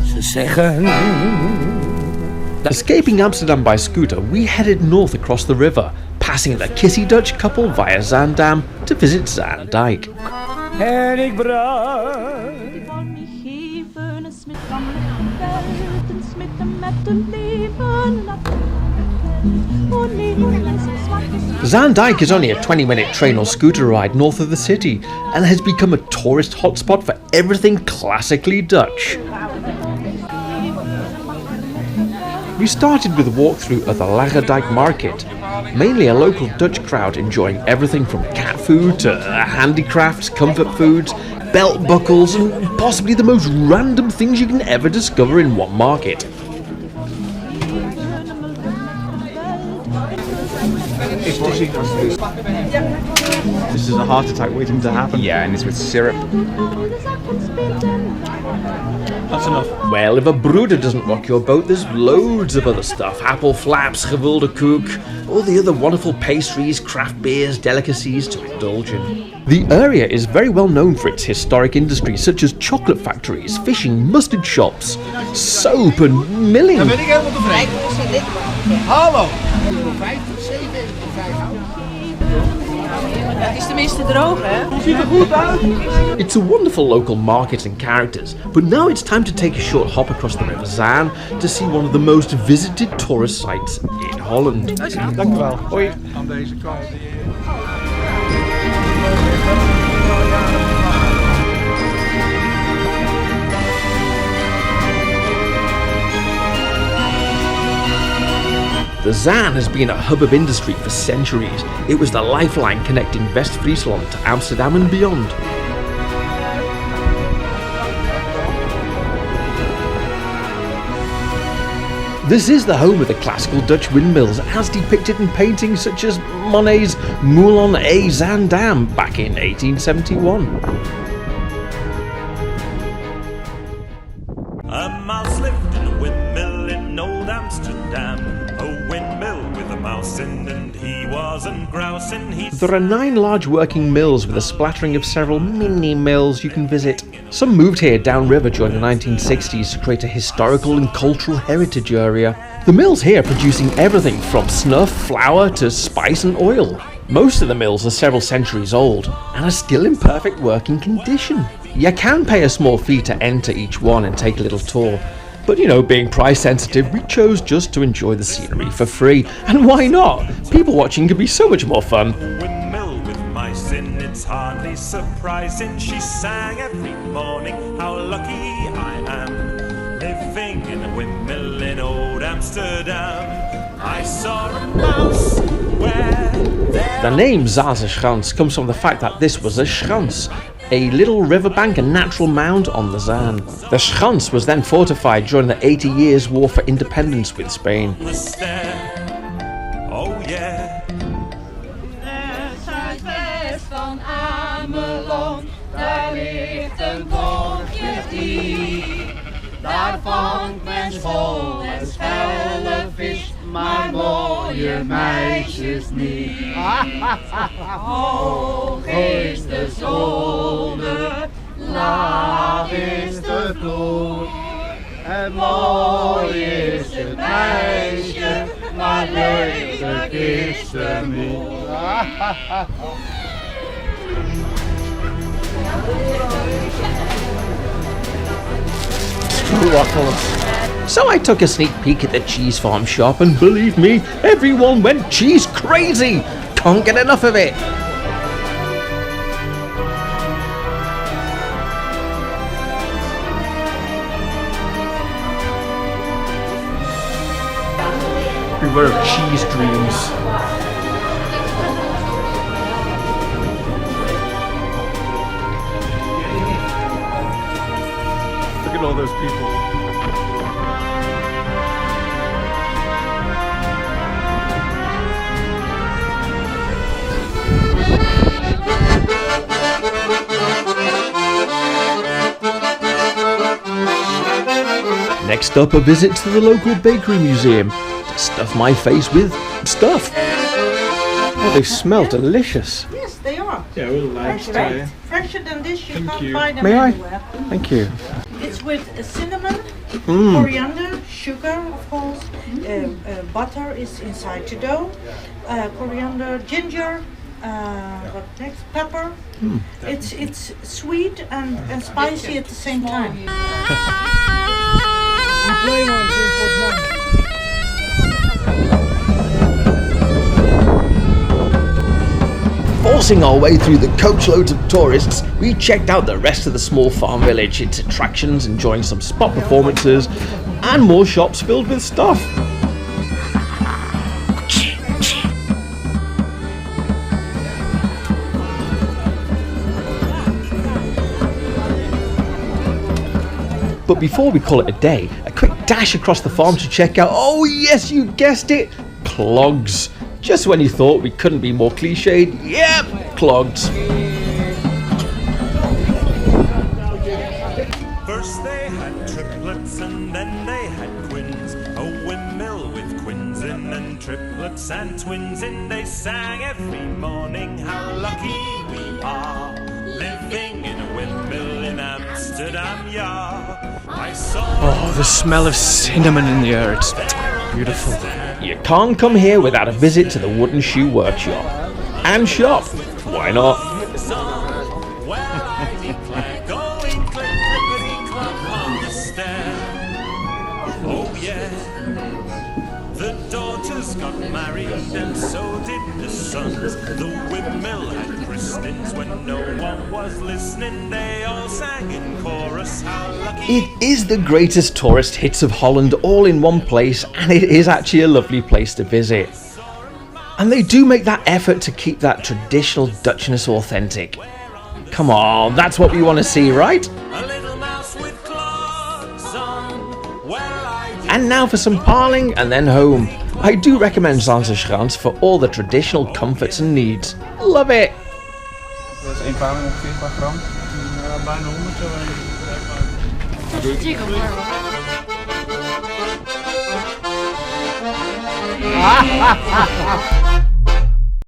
Ze zeggen. Escaping Amsterdam by scooter, we headed north across the river, passing the kissy Dutch couple via Zaandam to visit Zaandijk. En ik Zaandijk is only a 20-minute train or scooter ride north of the city and has become a tourist hotspot for everything classically Dutch. We started with a walkthrough of the Zaandijk Market, mainly a local Dutch crowd enjoying everything from cat food to handicrafts, comfort foods, belt buckles and possibly the most random things you can ever discover in one market. This is a heart attack waiting to happen. Yeah, and it's with syrup. That's enough. Well, if a brooder doesn't rock your boat, there's loads of other stuff. Apple flaps, gevulde koek, all the other wonderful pastries, craft beers, delicacies to indulge in. The area is very well known for its historic industries such as chocolate factories, fishing, mustard shops, soap and milling. Dan ben ik helemaal tevreden. Hallo! 50, 7, 5 hout. Het is tenminste droog, hè? Het ziet er goed uit. It's a wonderful local market and characters, but now it's time to take a short hop across the River Zaan to see one of the most visited tourist sites in Holland. Dank u wel. Hoi. Aan deze kant. The Zaan has been a hub of industry for centuries. It was the lifeline connecting West-Friesland to Amsterdam and beyond. This is the home of the classical Dutch windmills as depicted in paintings such as Monet's Moulin à Zaandam back in 1871. A mouse lived in a windmill in old Amsterdam. A windmill with a mouse in, and he wasn't grousing. There are 9 large working mills with a splattering of several mini mills you can visit. Some moved here downriver during the 1960s to create a historical and cultural heritage area. The mills here are producing everything from snuff, flour to spice and oil. Most of the mills are several centuries old and are still in perfect working condition. You can pay a small fee to enter each one and take a little tour. But you know, being price sensitive, we chose just to enjoy the scenery for free. And why not? People watching can be so much more fun. Windmill with mice in, it's hardly surprising. She sang every morning, how lucky I am. Living in a windmill in old Amsterdam. I saw a mouse where The name Zanse Schans comes from the fact that this was a schans, a little riverbank and natural mound on the Zaan. The schans was then fortified during the 80 Years' War for Independence with Spain. the stair. Oh yeah. Zuidwest van Ameland, daar ligt een bochtje diep. Daar vangt men school en schelle vis, maar mooie meisjes niet. Hoog is de zolder, laag is de vloer. En mooi is het meisje, maar lelijk is de moeder. So I took a sneak peek at the cheese farm shop and believe me, everyone went cheese crazy! Can't get enough of it! Beware of cheese dreams. Look at all those people. Next up, a visit to the local bakery museum to stuff my face with stuff. Oh, they smell delicious. Yes, they are. Yeah, we like Fresh, to. right? Fresher than this, you can't you. find them May I? anywhere. Thank you. It's with cinnamon, coriander, sugar, of course. Butter is inside the dough. Coriander, ginger. What next? Pepper. It's sweet and spicy at the same time. Forcing our way through the coachloads of tourists, we checked out the rest of the small farm village, its attractions, enjoying some spot performances, and more shops filled with stuff. But before we call it a day, a quick dash across the farm to check out, oh yes, you guessed it, Clogs. Just when you thought we couldn't be more cliched, yep, Clogs. First they had triplets and then they had twins. A windmill with twins in and triplets and twins in. They sang every morning how lucky we are, living in a windmill in Amsterdam, yeah. I saw Oh, the smell of cinnamon in the air. It's beautiful. You can't come here without a visit to the wooden shoe workshop. And shop. Why not? well, I declare, going click clickety clop on the stair. Oh yeah, the daughters got married and so did the sons. The windmill had christenings when no one was listening. They all sang in chorus how lucky. It is the greatest tourist hits of Holland all in one place, and it is actually a lovely place to visit. And they do make that effort to keep that traditional Dutchness authentic. Come on, that's what we want to see, right? A little mouse with clogs on. Well, I And now for some parling and then home. I do recommend Zanse Schans for all the traditional comforts and needs. Love it! Dat is 1 paling ongeveer qua gram. Bijna 100 zo. Dat is een chicken farm.